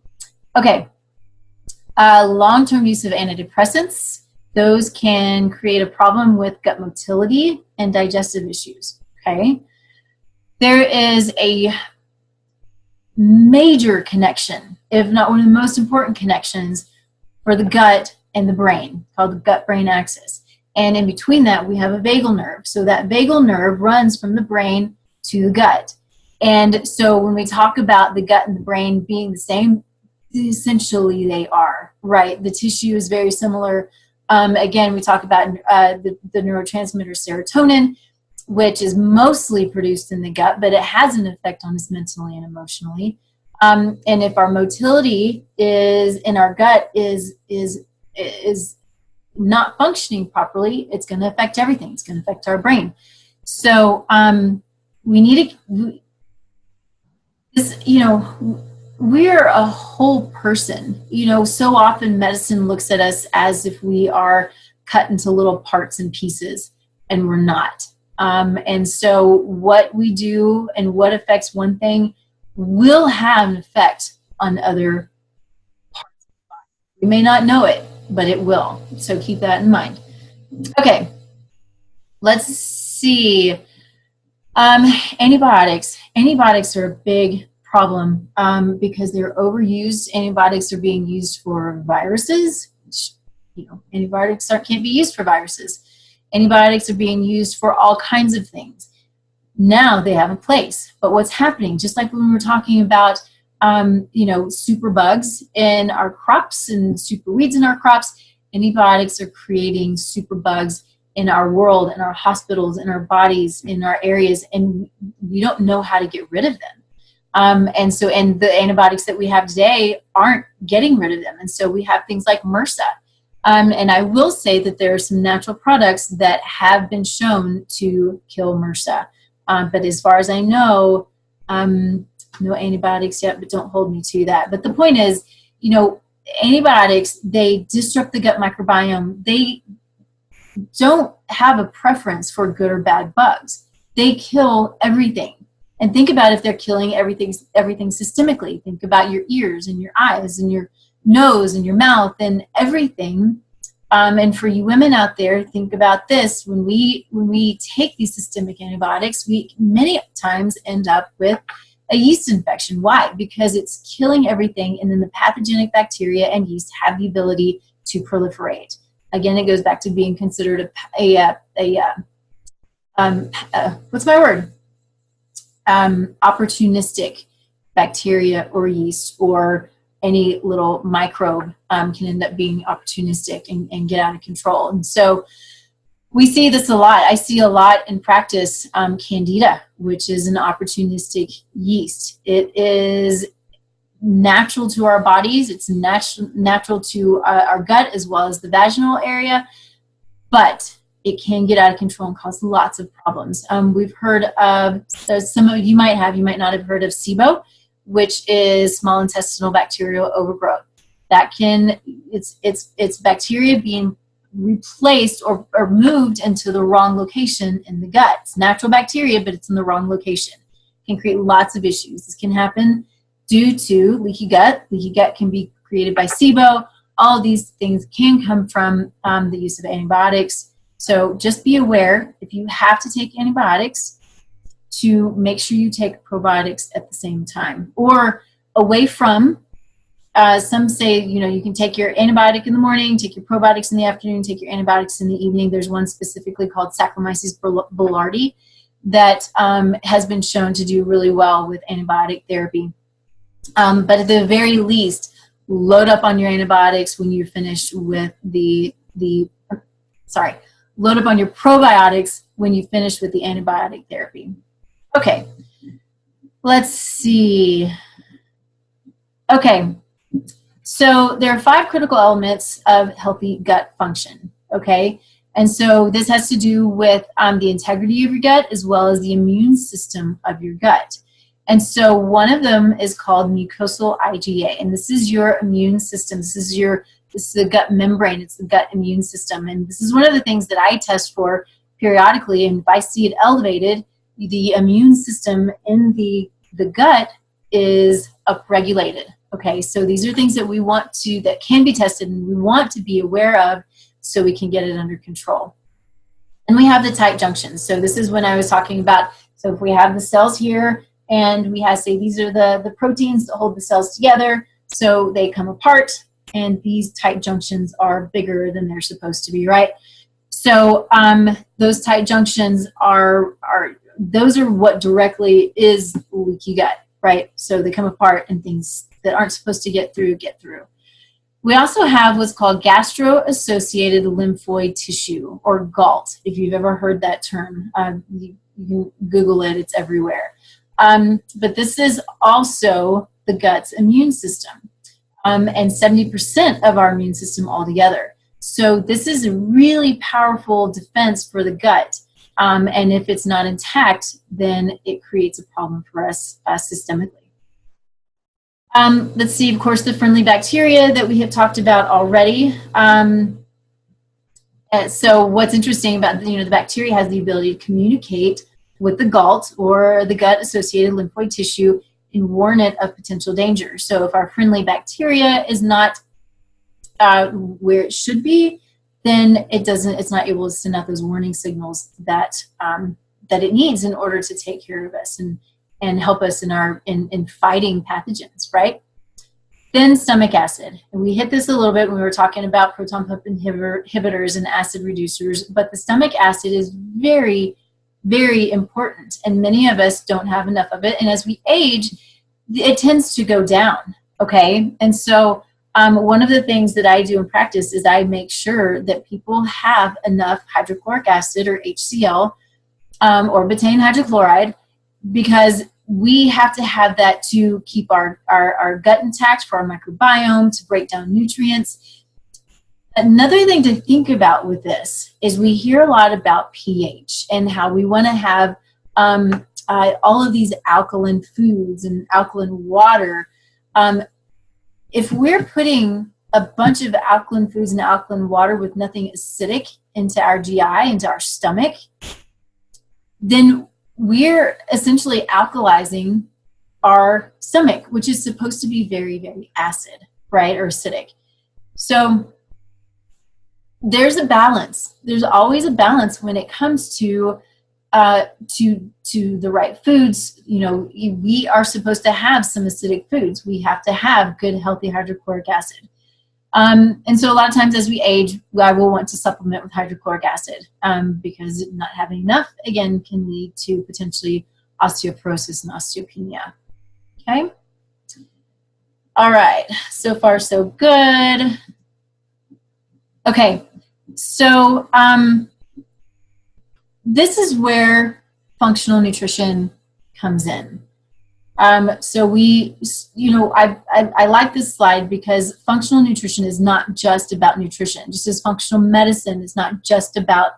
Long-term use of antidepressants, those can create a problem with gut motility and digestive issues. Okay. There is a major connection, if not one of the most important connections, for the gut and the brain, called the gut-brain axis. And in between that, we have a vagal nerve. So that vagal nerve runs from the brain to the gut. And so when we talk about the gut and the brain being the same, essentially they are, right? The tissue is very similar. Again, we talk about the neurotransmitter serotonin, which is mostly produced in the gut, but it has an effect on us mentally and emotionally. And if our motility is in our gut is not functioning properly, it's going to affect everything. It's going to affect our brain. So we need to, we're a whole person. You know, so often medicine looks at us as if we are cut into little parts and pieces, and we're not. And so what we do and what affects one thing will have an effect on other parts of the body. You may not know it, but it will. So keep that in mind. Okay, let's see. Antibiotics. Antibiotics are a big problem because they're overused. Antibiotics are being used for viruses. You know, antibiotics can't be used for viruses. Antibiotics are being used for all kinds of things. Now they have a place. But what's happening, just like when we were talking about, super bugs in our crops and super weeds in our crops, antibiotics are creating super bugs in our world, in our hospitals, in our bodies, in our areas, and we don't know how to get rid of them. And the antibiotics that we have today aren't getting rid of them. And so we have things like MRSA. And I will say that there are some natural products that have been shown to kill MRSA. But as far as I know, no antibiotics yet, but don't hold me to that. But the point is, antibiotics, they disrupt the gut microbiome. They don't have a preference for good or bad bugs. They kill everything. And think about if they're killing everything systemically. Think about your ears and your eyes and your nose and your mouth and everything. And for you women out there, think about this. When we take these systemic antibiotics, we many times end up with a yeast infection. Why? Because it's killing everything, and then the pathogenic bacteria and yeast have the ability to proliferate. Again, it goes back to being considered opportunistic bacteria or yeast, or any little microbe can end up being opportunistic and get out of control. And so we see this a lot. I see a lot in practice, Candida, which is an opportunistic yeast. It is natural to our bodies. It's natural to our gut as well as the vaginal area, but it can get out of control and cause lots of problems. We've heard of, some of you might not have heard of SIBO, which is small intestinal bacterial overgrowth. That can, it's bacteria being replaced or moved into the wrong location in the gut. It's natural bacteria, but it's in the wrong location. It can create lots of issues. This can happen due to leaky gut. Leaky gut can be created by SIBO. All of these things can come from the use of antibiotics. So just be aware, if you have to take antibiotics, to make sure you take probiotics at the same time or away from. Some say, you can take your antibiotic in the morning, take your probiotics in the afternoon, take your antibiotics in the evening. There's one specifically called Saccharomyces boulardii that has been shown to do really well with antibiotic therapy. But at the very least, load up on your antibiotics when you're finished with load up on your probiotics when you finish with the antibiotic therapy. Okay, let's see. Okay, so there are 5 critical elements of healthy gut function, okay? And so this has to do with the integrity of your gut as well as the immune system of your gut. And so one of them is called mucosal IgA, and this is your immune system. This is the gut membrane. It's the gut immune system. And this is one of the things that I test for periodically. And if I see it elevated, the immune system in the gut is upregulated. Okay, so these are things that that can be tested and we want to be aware of so we can get it under control. And we have the tight junctions. So this is when I was talking about, so if we have the cells here and we have, say, these are the proteins that hold the cells together, so they come apart and these tight junctions are bigger than they're supposed to be, right? So those tight junctions those are what directly is leaky gut, right? So they come apart and things that aren't supposed to get through. We also have what's called gastro-associated lymphoid tissue, or GALT, if you've ever heard that term. You can Google it, it's everywhere. But this is also the gut's immune system, and 70% of our immune system altogether. So this is a really powerful defense for the gut. And if it's not intact, then it creates a problem for us systemically. Let's see, of course, the friendly bacteria that we have talked about already. So what's interesting about, the bacteria has the ability to communicate with the GALT, or the gut-associated lymphoid tissue, and warn it of potential danger. So if our friendly bacteria is not where it should be, then it's not able to send out those warning signals that it needs in order to take care of us and help us in fighting pathogens, right? Then stomach acid. And we hit this a little bit when we were talking about proton pump inhibitors and acid reducers, but the stomach acid is very, very important, and many of us don't have enough of it. And as we age, it tends to go down, okay? And so one of the things that I do in practice is I make sure that people have enough hydrochloric acid, or HCl, or betaine hydrochloride, because we have to have that to keep our gut intact, for our microbiome, to break down nutrients. Another thing to think about with this is we hear a lot about pH and how we want to have all of these alkaline foods and alkaline water. If we're putting a bunch of alkaline foods and alkaline water with nothing acidic into our GI, into our stomach, then we're essentially alkalizing our stomach, which is supposed to be very, very acid, right, or acidic. So there's a balance. There's always a balance when it comes to the right foods. We are supposed to have some acidic foods. We have to have good, healthy hydrochloric acid. And so a lot of times as we age, I will want to supplement with hydrochloric acid because not having enough, again, can lead to potentially osteoporosis and osteopenia. Okay? All right. So far, so good. Okay. So this is where functional nutrition comes in. So I like this slide because functional nutrition is not just about nutrition. Just as functional medicine is not just about,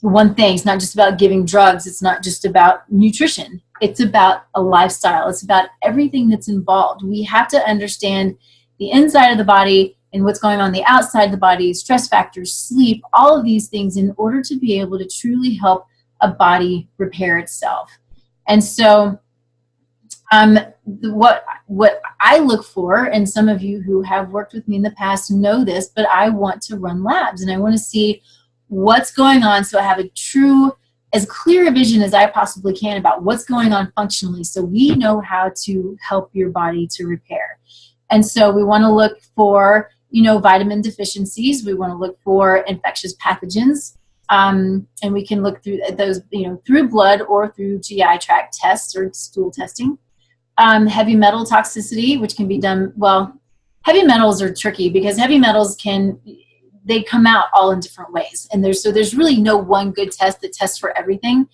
one thing. It's not just about giving drugs. It's not just about nutrition. It's about a lifestyle. It's about everything that's involved. We have to understand the inside of the body and what's going on the outside of the body, stress factors, sleep, all of these things in order to be able to truly help a body repair itself. And so what I look for, and some of you who have worked with me in the past know this, but I want to run labs and I want to see what's going on so I have a true, as clear a vision as I possibly can about what's going on functionally, so we know how to help your body to repair. And so we want to look for, vitamin deficiencies. We want to look for infectious pathogens. And we can look through those, through blood or through GI tract tests or stool testing. Heavy metal toxicity, which can be done, well, heavy metals are tricky because heavy metals they come out all in different ways. And there's really no one good test that tests for everything,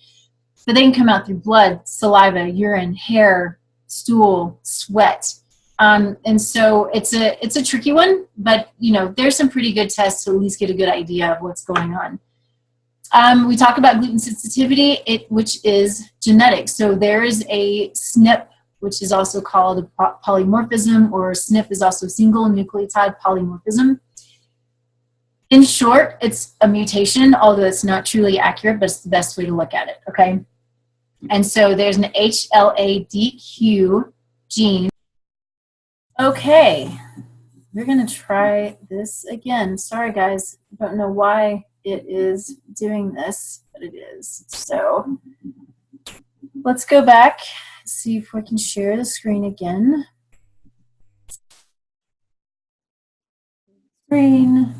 but they can come out through blood, saliva, urine, hair, stool, sweat. And so it's a tricky one, but there's some pretty good tests to at least get a good idea of what's going on. We talk about gluten sensitivity, which is genetic. So there is a SNP, which is also called a polymorphism, or SNP is also single nucleotide polymorphism. In short, it's a mutation, although it's not truly accurate, but it's the best way to look at it, okay? And so there's an HLA-DQ gene. Okay, we're going to try this again. Sorry, guys. I don't know why it is doing this, but it is. So let's go back, see if we can share the screen again. Screen.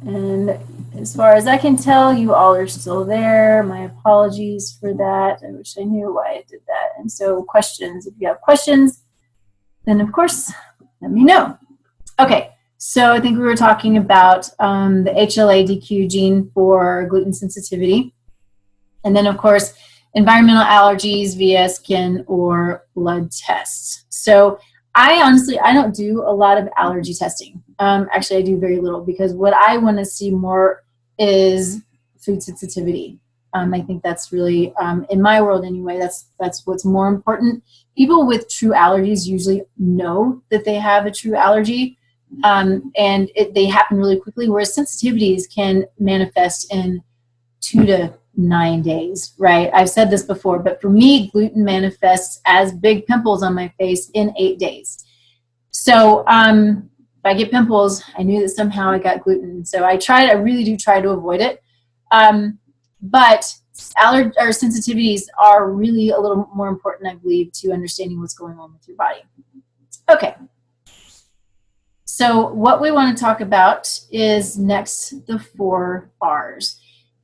And as far as I can tell, you all are still there. My apologies for that. I wish I knew why I did that. And so questions, if you have questions, then of course, let me know. Okay, so I think we were talking about the HLA-DQ gene for gluten sensitivity. And then of course, environmental allergies via skin or blood tests. So I don't do a lot of allergy testing. Actually, I do very little, because what I want to see more is food sensitivity. I think that's really, in my world anyway, that's what's more important. People with true allergies usually know that they have a true allergy, and they happen really quickly, whereas sensitivities can manifest in 2 to 9 days, right? I've said this before, but for me, gluten manifests as big pimples on my face in 8 days. So if I get pimples, I knew that somehow I got gluten. So I really do try to avoid it. But sensitivities are really a little more important, I believe, to understanding what's going on with your body. Okay. So what we want to talk about is next the 4 R's.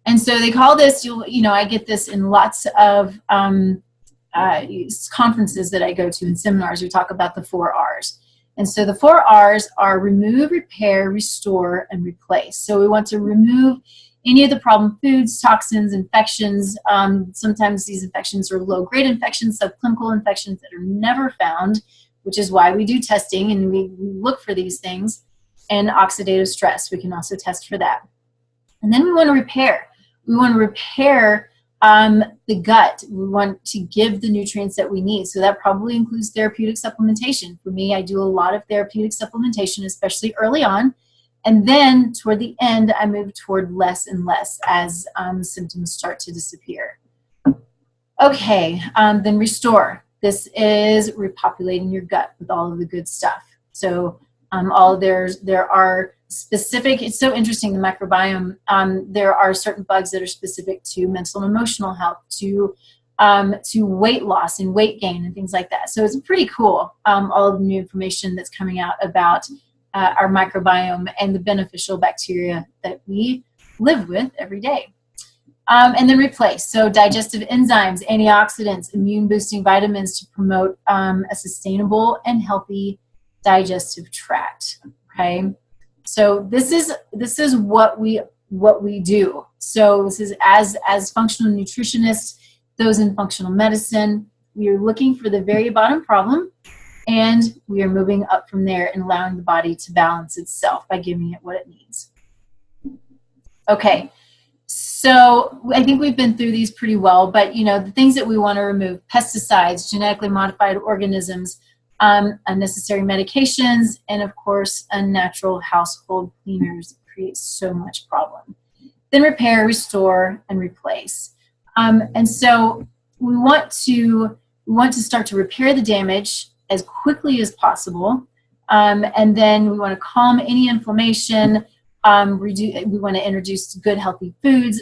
And so they call this, I get this in lots of conferences that I go to and seminars. We talk about the 4 R's. And so the 4 R's are remove, repair, restore, and replace. So we want to remove any of the problem foods, toxins, infections. Sometimes these infections are low-grade infections, subclinical infections that are never found, which is why we do testing and we look for these things. And oxidative stress, we can also test for that. And then we want to repair. We want to repair the gut. We want to give the nutrients that we need. So that probably includes therapeutic supplementation. For me, I do a lot of therapeutic supplementation, especially early on. And then toward the end, I move toward less and less as symptoms start to disappear. Okay, then restore. This is repopulating your gut with all of the good stuff. So there are specific, it's so interesting, the microbiome, there are certain bugs that are specific to mental and emotional health, to weight loss and weight gain and things like that. So it's pretty cool, all of the new information that's coming out about our microbiome and the beneficial bacteria that we live with every day. And then replace. So digestive enzymes, antioxidants, immune boosting vitamins to promote a sustainable and healthy digestive tract. Okay. So this is what we do. So this is as functional nutritionists, those in functional medicine, we are looking for the very bottom problem, and we are moving up from there and allowing the body to balance itself by giving it what it needs. Okay. So I think we've been through these pretty well, but the things that we want to remove: pesticides, genetically modified organisms, unnecessary medications, and of course, unnatural household cleaners create so much problem. Then repair, restore, and replace. And so we want to start to repair the damage as quickly as possible, and then we want to calm any inflammation. We want to introduce good, healthy foods.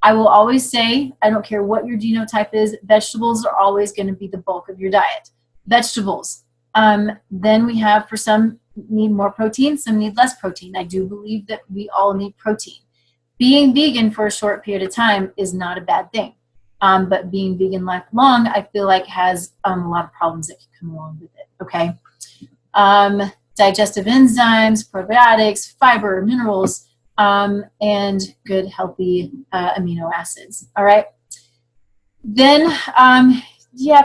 I will always say, I don't care what your genotype is, vegetables are always going to be the bulk of your diet. Vegetables. Then we have, for some need more protein, some need less protein. I do believe that we all need protein. Being vegan for a short period of time is not a bad thing. But being vegan lifelong, I feel like has a lot of problems that can come along with it, okay? Digestive enzymes, probiotics, fiber, minerals, and good, healthy amino acids, all right? Then,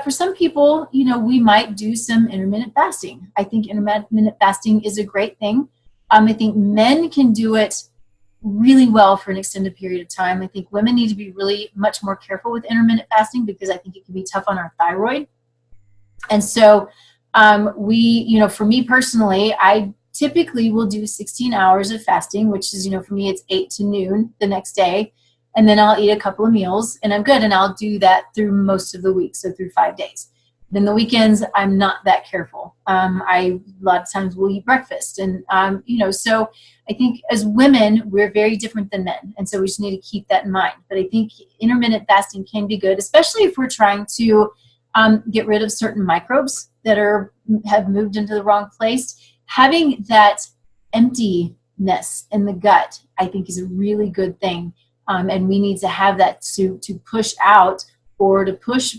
for some people, we might do some intermittent fasting. I think intermittent fasting is a great thing. I think men can do it really well for an extended period of time. I think women need to be really much more careful with intermittent fasting because I think it can be tough on our thyroid. And so for me personally, I typically will do 16 hours of fasting, which is, for me, it's 8 to noon the next day. And then I'll eat a couple of meals and I'm good. And I'll do that through most of the week. So through 5 days. Then the weekends, I'm not that careful. A lot of times will eat breakfast. And, so I think as women, we're very different than men. And so we just need to keep that in mind. But I think intermittent fasting can be good, especially if we're trying to get rid of certain microbes that have moved into the wrong place. Having that emptiness in the gut, I think, is a really good thing. And we need to have that to push out or to push,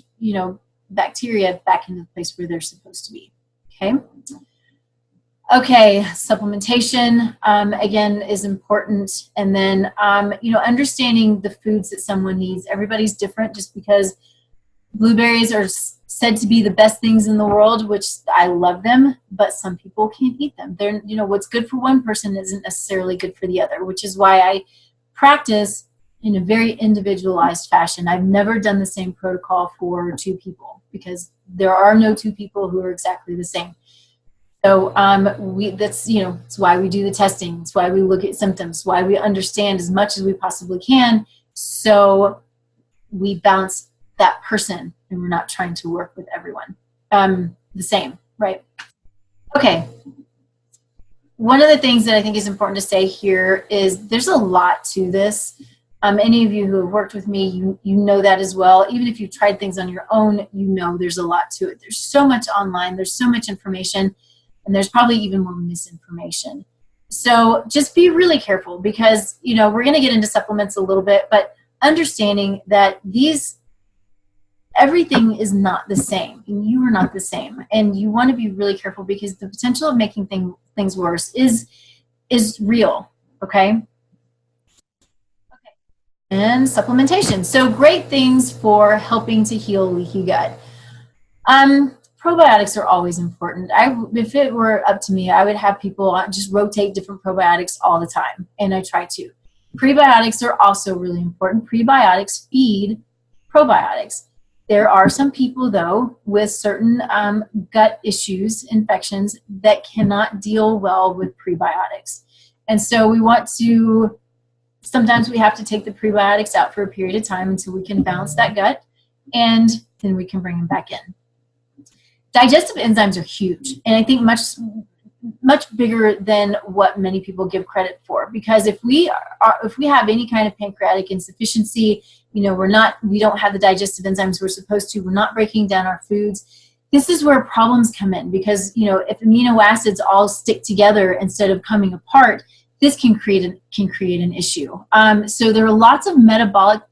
bacteria back into the place where they're supposed to be. Okay, supplementation, again, is important. And then, understanding the foods that someone needs. Everybody's different. Just because blueberries are said to be the best things in the world, which I love them, but some people can't eat them. They're, what's good for one person isn't necessarily good for the other, which is why I practice in a very individualized fashion. I've never done the same protocol for 2 people because there are no 2 people who are exactly the same. So that's why we do the testing. It's why we look at symptoms, why we understand as much as we possibly can. So we balance that person and we're not trying to work with everyone the same, right? Okay. One of the things that I think is important to say here is there's a lot to this. Any of you who have worked with me, you know that as well. Even if you've tried things on your own, there's a lot to it. There's so much online. There's so much information. And there's probably even more misinformation. So just be really careful because, we're going to get into supplements a little bit, but understanding that everything is not the same and you are not the same. And you want to be really careful because the potential of making things worse is real. Okay. And supplementation. So great things for helping to heal leaky gut. Probiotics are always important. If it were up to me, I would have people just rotate different probiotics all the time, and I try to. Prebiotics are also really important. Prebiotics feed probiotics. There are some people, though, with certain gut issues, infections, that cannot deal well with prebiotics. And so sometimes we have to take the prebiotics out for a period of time until we can balance that gut, and then we can bring them back in. Digestive enzymes are huge, and I think much bigger than what many people give credit for. Because if we have any kind of pancreatic insufficiency, we don't have the digestive enzymes we're supposed to. We're not breaking down our foods. This is where problems come in because if amino acids all stick together instead of coming apart, this can create an issue. So there are lots of metabolic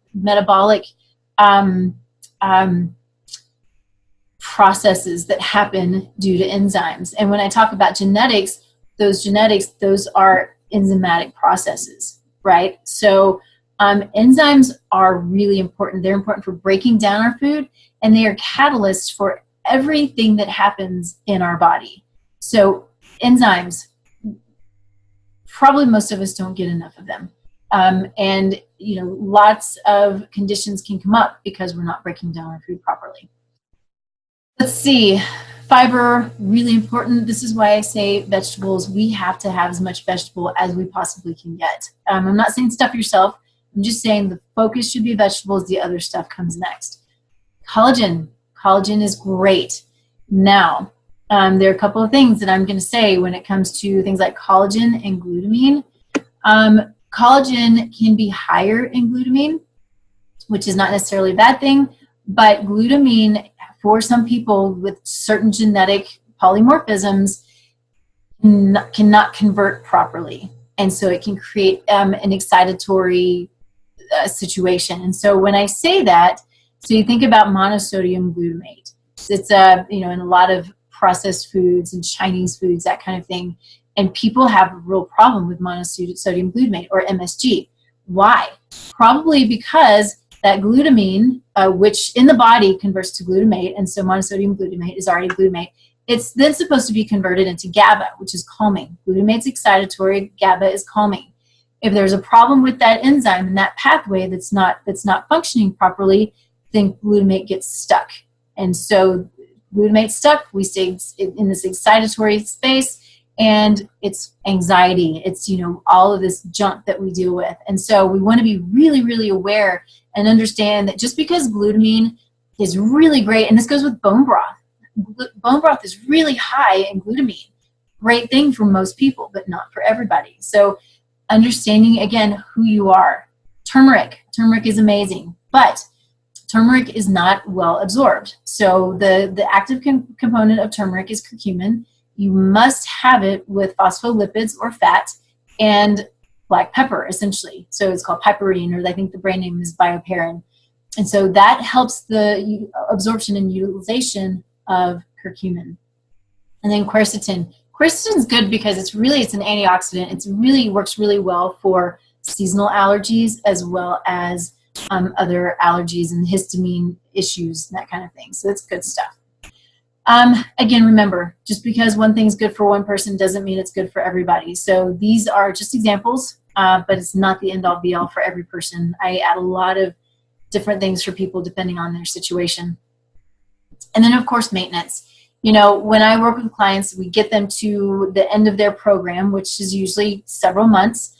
processes that happen due to enzymes. And when I talk about genetics, those are enzymatic processes, right? So enzymes are really important. They're important for breaking down our food, and they are catalysts for everything that happens in our body. So enzymes, probably most of us don't get enough of them. And lots of conditions can come up because we're not breaking down our food properly. Let's see. Fiber, really important. This is why I say vegetables. We have to have as much vegetable as we possibly can get. I'm not saying stuff yourself. I'm just saying the focus should be vegetables. The other stuff comes next. Collagen. Collagen is great. Now, there are a couple of things that I'm going to say when it comes to things like collagen and glutamine. Collagen can be higher in glutamine, which is not necessarily a bad thing, but glutamine for some people with certain genetic polymorphisms cannot convert properly. And so it can create an excitatory situation. And so when I say that, so you think about monosodium glutamate. It's in a lot of processed foods and Chinese foods, that kind of thing. And people have a real problem with monosodium glutamate, or MSG. Why? Probably because that glutamine, which in the body converts to glutamate, and so monosodium glutamate is already glutamate, it's then supposed to be converted into GABA, which is calming. Glutamate's excitatory, GABA is calming. If there's a problem with that enzyme and that pathway that's not functioning properly, then glutamate gets stuck. And so glutamate's stuck, we stay in this excitatory space, and it's anxiety. It's, all of this junk that we deal with. And so we want to be really, really aware and understand that just because glutamine is really great, and this goes with bone broth. Bone broth is really high in glutamine. Great thing for most people, but not for everybody. So understanding, again, who you are. Turmeric. Turmeric is amazing, but turmeric is not well absorbed. So the active component of turmeric is curcumin. You must have it with phospholipids or fat and black pepper, essentially. So it's called piperine, or I think the brand name is bioperin. And so that helps the absorption and utilization of curcumin. And then quercetin. Quercetin is good because it's an antioxidant. It really works really well for seasonal allergies as well as other allergies and histamine issues and that kind of thing. So it's good stuff. Again, remember, just because one thing's good for one person doesn't mean it's good for everybody. So these are just examples, but it's not the end-all be-all for every person. I add a lot of different things for people depending on their situation. And then, of course, maintenance. When I work with clients, we get them to the end of their program, which is usually several months.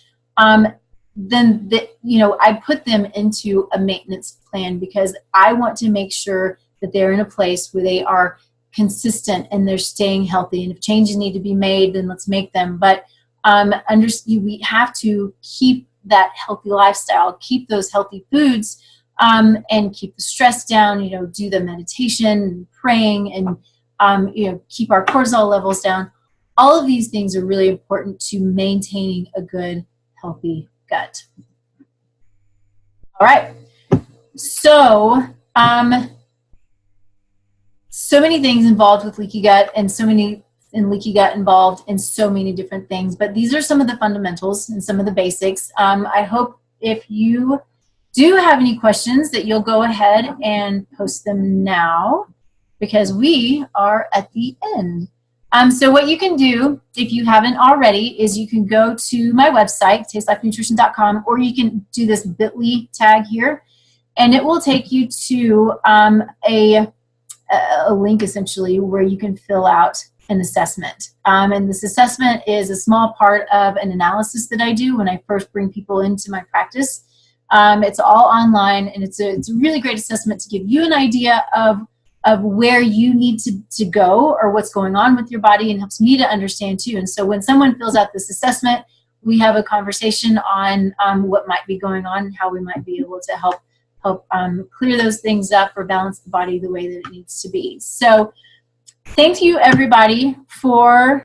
Then I put them into a maintenance plan because I want to make sure that they're in a place where they are consistent and they're staying healthy. And if changes need to be made, then let's make them. But we have to keep that healthy lifestyle, keep those healthy foods, and keep the stress down. Do the meditation, and praying, and keep our cortisol levels down. All of these things are really important to maintaining a good, healthy gut. All right. So, so many things involved with leaky gut, and leaky gut involved in so many different things. But these are some of the fundamentals and some of the basics. I hope if you do have any questions that you'll go ahead and post them now, because we are at the end. So what you can do, if you haven't already, is you can go to my website, tastelifenutrition.com, or you can do this bit.ly tag here, and it will take you to a link, essentially, where you can fill out an assessment. And this assessment is a small part of an analysis that I do when I first bring people into my practice. It's all online, and it's a really great assessment to give you an idea of where you need to go or what's going on with your body, and helps me to understand too. And so when someone fills out this assessment, we have a conversation on what might be going on and how we might be able to help clear those things up or balance the body the way that it needs to be. So thank you, everybody, for